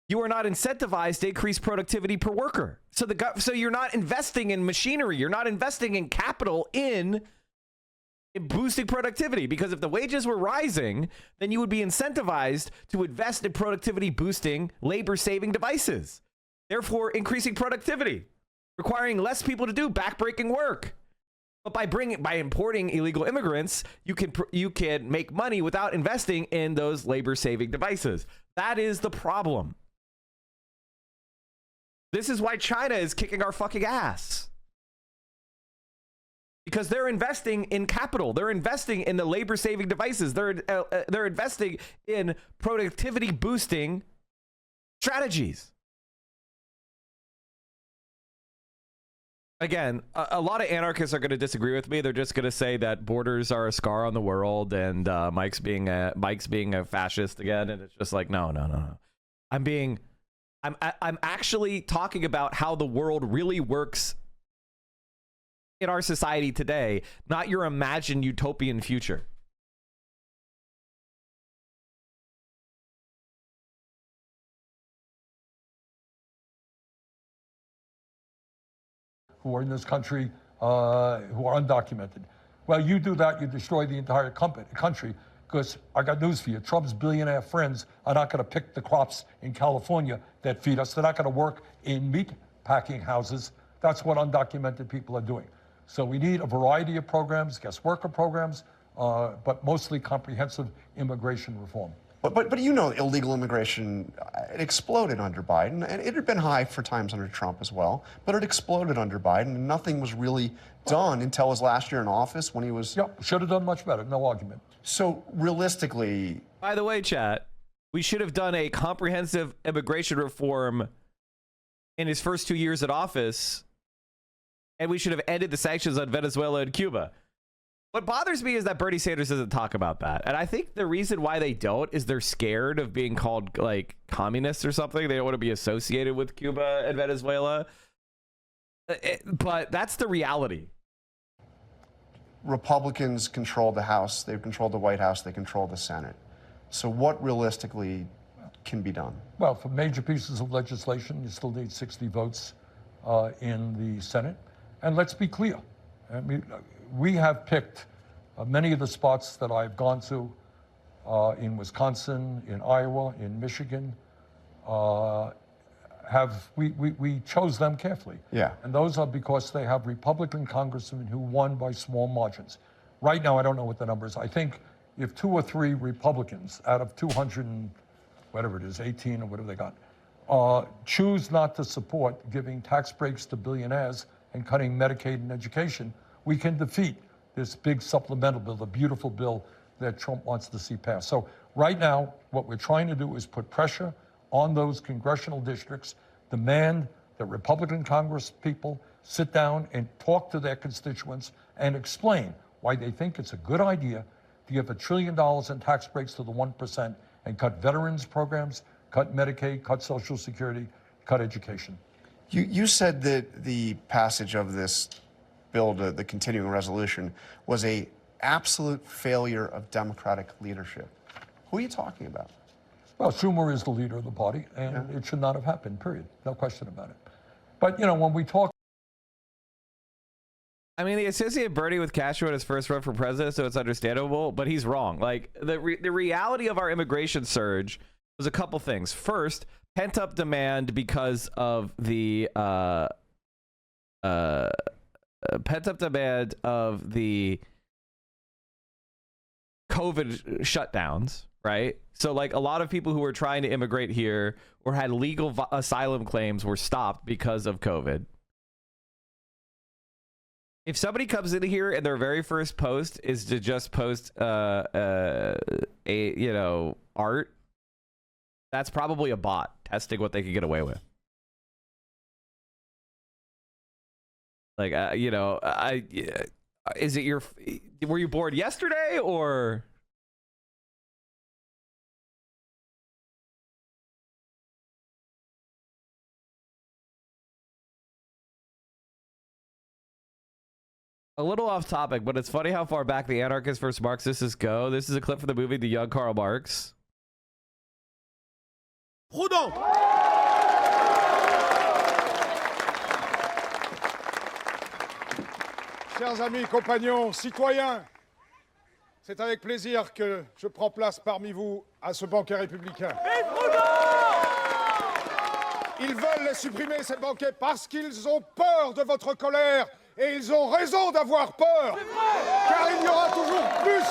you are not incentivized to increase productivity per worker. So you're not investing in machinery. You're not investing in capital in boosting productivity, because if the wages were rising, then you would be incentivized to invest in productivity boosting, labor saving devices, therefore increasing productivity, requiring less people to do backbreaking work. But by importing illegal immigrants, you can make money without investing in those labor saving devices. That is the problem. This is why China is kicking our fucking ass. Because they're investing in capital. They're investing in the labor-saving devices. They're investing in productivity-boosting strategies. Again, a lot of anarchists are going to disagree with me. They're just going to say that borders are a scar on the world, and Mike's being a fascist again. And it's just like, no. I'm actually talking about how the world really works in our society today, not your imagined utopian future. Who are in this country, who are undocumented. Well, you do that, you destroy the entire country, because I got news for you. Trump's billionaire friends are not going to pick the crops in California that feed us. They're not going to work in meat packing houses. That's what undocumented people are doing. So we need a variety of programs, guest worker programs, but mostly comprehensive immigration reform. But you know, illegal immigration, it exploded under Biden, and it had been high for times under Trump as well, but it exploded under Biden, and nothing was really done until his last year in office when he was... Yep, should have done much better, no argument. So realistically... By the way, chat, we should have done a comprehensive immigration reform in his first 2 years at office, and we should have ended the sanctions on Venezuela and Cuba. What bothers me is that Bernie Sanders doesn't talk about that. And I think the reason why they don't is they're scared of being called like communists or something. They don't want to be associated with Cuba and Venezuela. But that's the reality. Republicans control the House. They've controlled the White House. They control the Senate. So what realistically can be done? Well, for major pieces of legislation, you still need 60 votes in the Senate. And let's be clear. I mean, we have picked many of the spots that I've gone to in Wisconsin, in Iowa, in Michigan. We chose them carefully. Yeah. And those are because they have Republican congressmen who won by small margins. Right now, I don't know what the number is. I think if 2 or 3 Republicans out of 200 and whatever it is, 18 or whatever they got, choose not to support giving tax breaks to billionaires and cutting Medicaid and education, we can defeat this big supplemental bill, the beautiful bill that Trump wants to see passed. So right now, what we're trying to do is put pressure on those congressional districts, demand that Republican Congress people sit down and talk to their constituents and explain why they think it's a good idea to give $1 trillion in tax breaks to the 1% and cut veterans programs, cut Medicaid, cut Social Security, cut education. You said that the passage of this bill, the continuing resolution, was a absolute failure of Democratic leadership. Who are you talking about? Well, Schumer is the leader of the party, and it should not have happened, period. No question about it. But, you know, when we talk... I mean, they associate Bernie with Castro in his first run for president, so it's understandable, but he's wrong. Like, the reality of our immigration surge was a couple things. First, pent-up demand because of the pent-up demand of the COVID shutdowns, right? So, like, a lot of people who were trying to immigrate here or had legal asylum claims were stopped because of COVID. If somebody comes in here and their very first post is to just post art, that's probably a bot testing what they can get away with. Like, is it your? Were you bored yesterday or? A little off topic, but it's funny how far back the anarchists versus Marxists go. This is a clip from the movie The Young Karl Marx. Prudent. Chers amis, compagnons, citoyens, c'est avec plaisir que je prends place parmi vous à ce banquet républicain. Ils veulent les supprimer, ces banquets, parce qu'ils ont peur de votre colère. Et ils ont raison d'avoir peur, car il y aura toujours plus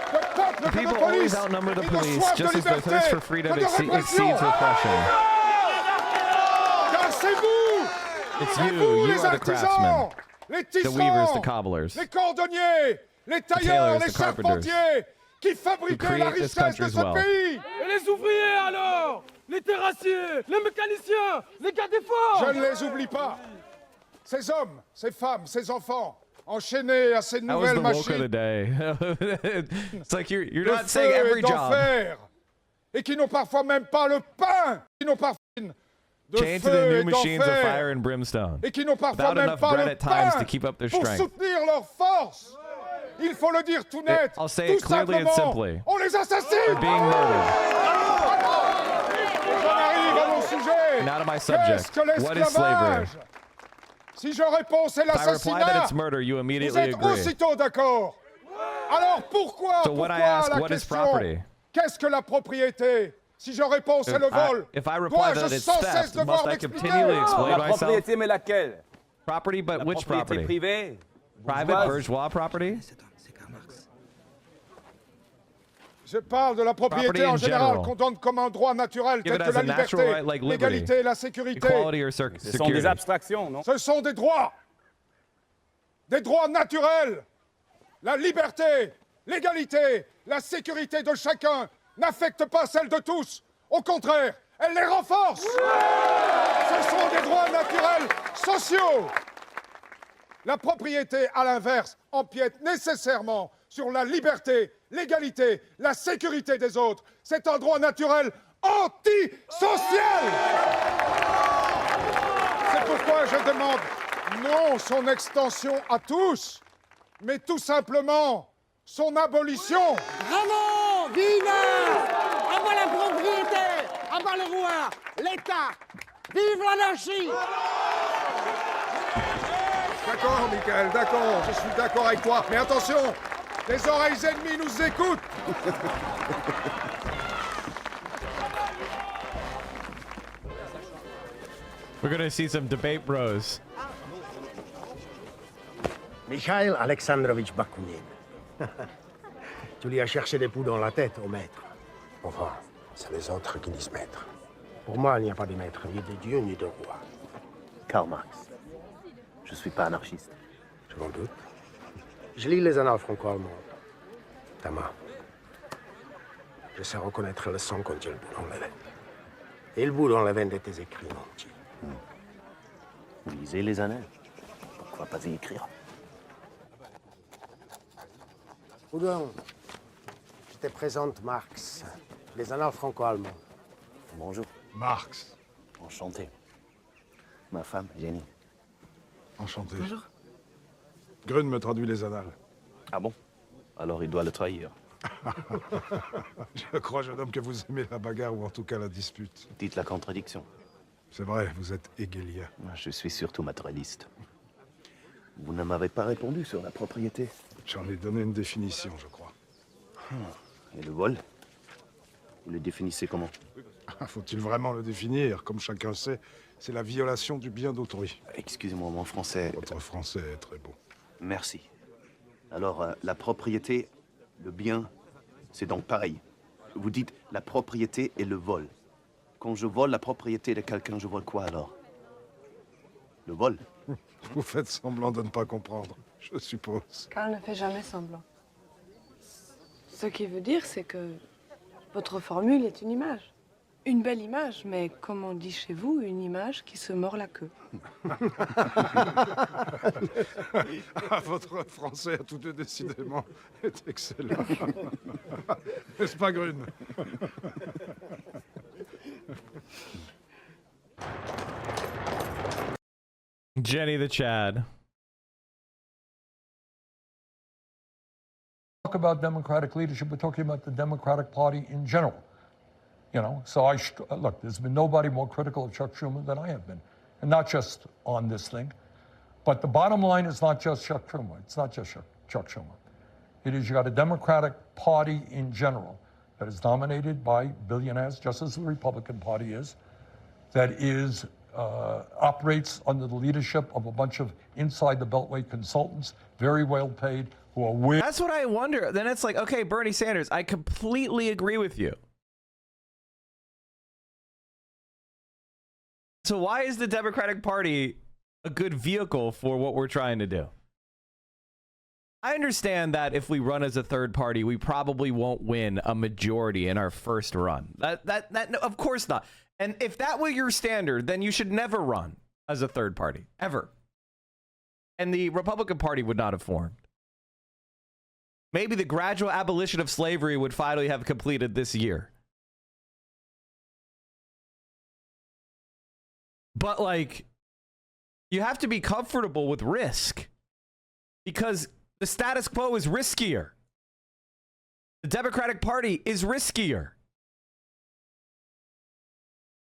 de peuple que de police, et de soif de liberté, que de répression. Car c'est vous les artisans, les tisserands, les cordonniers, les tailleurs, les charpentiers, qui fabriquaient la richesse de ce pays. Et les ouvriers alors, les terrassiers, les mécaniciens, les gars des forts. Je ne les oublie pas. Ces hommes, ces femmes, ces enfants, enchaînés à ces nouvelles machines It's like you're not saying every job. Et qui n'ont parfois même pas le pain, qui n'ont parfois de chained to their feu new et machines of d'enfer, fire and brimstone, et qui n'ont parfois without même enough pas bread le at times pain to keep up their pour strength. soutenir leur force. Il faut le dire tout net, I'll say tout it clearly and simplement, simply. on les assassine. They're being murdered. J'en arrive à mon sujet. Now to my subject. Qu'est-ce que What is slavery? l'esclavage? Si je réponds c'est If I reply that l'assassinat, it's murder, you vous immediately êtes agree. aussitôt d'accord. Alors pourquoi, So when I pourquoi ask la what is question, property? qu'est-ce que la propriété? Si je réponds c'est le vol, If I reply that dois-je it's sans cesse theft, devoir must I m'expliquer? continually explain La myself? propriété, mais laquelle? Property, but La which propriété property? privée, Private bourgeois property? Je parle de la propriété Property en in général general. qu'on donne comme un droit naturel Give tel it que as la a natural liberté, right like liberty, l'égalité, la sécurité. equality or Ce sont des security. abstractions, non? Ce sont des droits naturels. La liberté, l'égalité, la sécurité de chacun n'affectent pas celle de tous. Au contraire, elles les renforcent. Ce sont des droits naturels sociaux. La propriété, à l'inverse, empiète nécessairement sur la liberté, l'égalité, la sécurité des autres. C'est un droit naturel antisocial. C'est pourquoi je demande non son extension à tous, mais tout simplement son abolition. Bravo! Viva! À moi la propriété! À moi le roi! L'État! Vive l'anarchie! D'accord, Michael, d'accord, je suis d'accord avec toi. Mais attention, les oreilles ennemies nous écoutent. We're gonna see some debate bros. Mikhail Alexandrovitch Bakounine. Tu lui as cherché des poux dans la tête, au maître. Enfin, c'est les autres qui disent maître. Pour moi, il n'y a pas de maître, ni de Dieu, ni de roi. Karl Marx. Je suis pas anarchiste. Je m'en doute. Je lis les annales franco-allemandes. Tama. Je sais reconnaître le sang quand il y a le bout dans la veine. Et le bout dans la veine de tes écrits, mon petit. Vous lisez les annales. Pourquoi pas y écrire? Oudon, je te présente Marx, les annales franco-allemandes. Bonjour. Marx. Enchanté. Ma femme, Jenny. Enchanté. Bonjour. Grun me traduit les annales. Ah bon? Alors il doit le trahir. Je crois, jeune homme, que vous aimez la bagarre ou en tout cas la dispute. Dites la contradiction. C'est vrai, vous êtes hegelien. Je suis surtout matérialiste. Vous ne m'avez pas répondu sur la propriété. J'en ai donné une définition, je crois. Et le vol? Vous le définissez comment? Faut-il vraiment le définir? Comme chacun sait, c'est la violation du bien d'autrui. Excusez-moi, mon français... Votre français est très beau. Merci. Alors, la propriété, le bien, c'est donc pareil. Vous dites la propriété et le vol. Quand je vole la propriété de quelqu'un, je vole quoi alors? Le vol? Vous faites semblant de ne pas comprendre, je suppose. Karl ne fait jamais semblant. Ce qui veut dire, c'est que votre formule est une image. Une belle image, mais comme on dit chez vous, une image qui se mord la queue. Votre français, à tous deux, décidément, est excellent. N'est-ce pas, Grun? Jenny the Chad. Talk about Democratic leadership, we're talking about the Democratic Party in general. You know, so look, there's been nobody more critical of Chuck Schumer than I have been. And not just on this thing. But the bottom line is not just Chuck Schumer. It's not just Chuck Schumer. It is you got a Democratic Party in general that is dominated by billionaires, just as the Republican Party is, that is operates under the leadership of a bunch of inside the Beltway consultants, very well paid, who are That's what I wonder. Then it's like, okay, Bernie Sanders, I completely agree with you. So why is the Democratic Party a good vehicle for what we're trying to do? I understand that if we run as a third party, we probably won't win a majority in our first run. No, of course not. And if that were your standard, then you should never run as a third party, ever. And the Republican Party would not have formed. Maybe the gradual abolition of slavery would finally have completed this year. But, like, you have to be comfortable with risk because the status quo is riskier. The Democratic Party is riskier.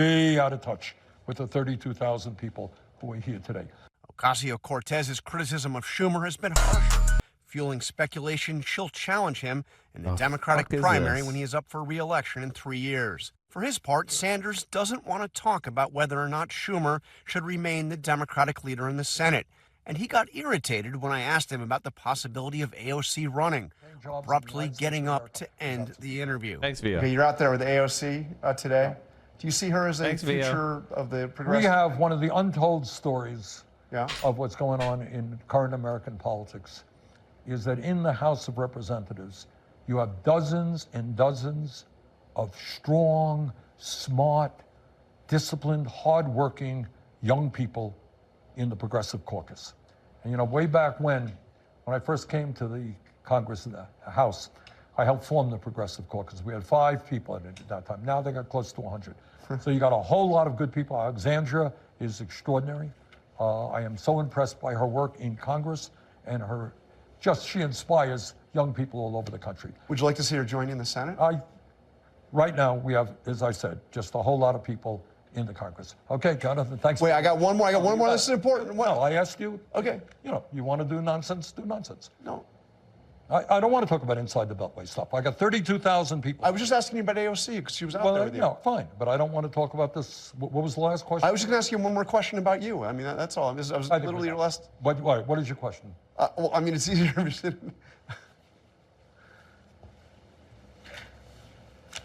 way out of touch with the 32,000 people who are here today. Ocasio-Cortez's criticism of Schumer has been harsher, fueling speculation she'll challenge him in the Democratic primary when he is up for re-election in 3 years. For his part, Sanders doesn't want to talk about whether or not Schumer should remain the Democratic leader in the Senate. And he got irritated when I asked him about the possibility of AOC running, abruptly getting up to end the interview. Thanks, Vio. Okay, you're out there with AOC today. Do you see her as a future of the progressive? We have one of the untold stories of what's going on in current American politics is that in the House of Representatives, you have dozens and dozens of strong, smart, disciplined, hardworking young people in the Progressive Caucus. And you know, way back when I first came to the Congress and the House, I helped form the Progressive Caucus. We had 5 people in it at that time. Now they got close to 100. So you got a whole lot of good people. Alexandria is extraordinary. I am so impressed by her work in Congress and she inspires young people all over the country. Would you like to see her join in the Senate? Right now, we have, as I said, just a whole lot of people in the Congress. Okay, Jonathan, thanks. Wait, I got one more. This is important. Well, I asked you. Okay. You know, you want to do nonsense, do nonsense. No. I don't want to talk about inside the Beltway stuff. I got 32,000 people. I was just asking you about AOC because she was out there with you. No, fine, but I don't want to talk about this. What was the last question? I was just going to ask you one more question about you. I mean, that's all. I was literally your last. What is your question? Well, I mean, it's easier if you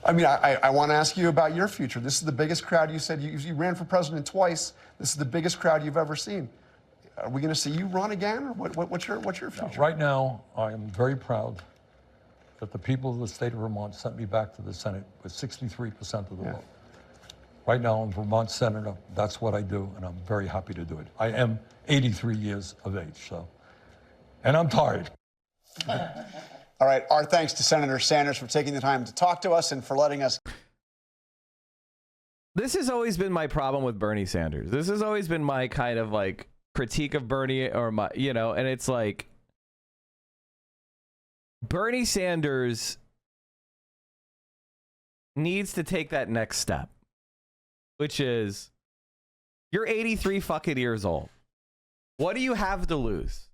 I mean, I want to ask you about your future. This is the biggest crowd. You said you ran for president twice. This is the biggest crowd you've ever seen. Are we going to see you run again, or what's your future? No, right now, I am very proud that the people of the state of Vermont sent me back to the Senate with 63% of the vote. Right now, I'm Vermont senator. That's what I do, and I'm very happy to do it. I am 83 years of age, and I'm tired. All right, our thanks to Senator Sanders for taking the time to talk to us and for letting us This has always been my problem with Bernie Sanders. This has always been my kind of like critique of Bernie, or my, you know, and it's like Bernie Sanders needs to take that next step, which is you're 83 fucking years old. What do you have to lose?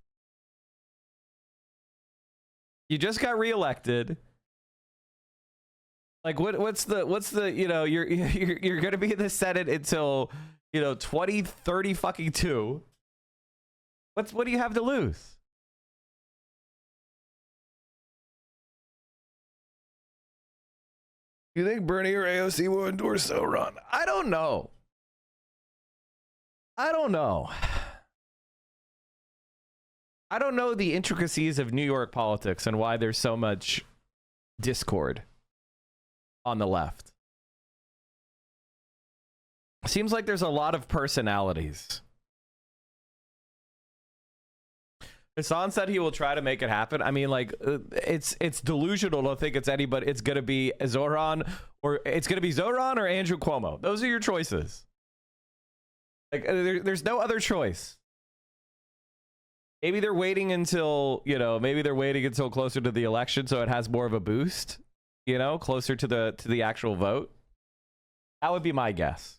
You just got reelected. Like what's the you know, you're going to be in the Senate until, you know, 2030 fucking 2. What do you have to lose? You think Bernie or AOC will endorse Zoran? I don't know. I don't know. I don't know the intricacies of New York politics and why there's so much discord on the left. Seems like there's a lot of personalities. Hassan said he will try to make it happen. I mean, like, it's delusional to think it's anybody. It's gonna be Zoran, or it's gonna be Zoran or Andrew Cuomo. Those are your choices. Like, there's no other choice. Maybe they're waiting until, you know, maybe they're waiting until closer to the election so it has more of a boost, you know, closer to the actual vote. That would be my guess.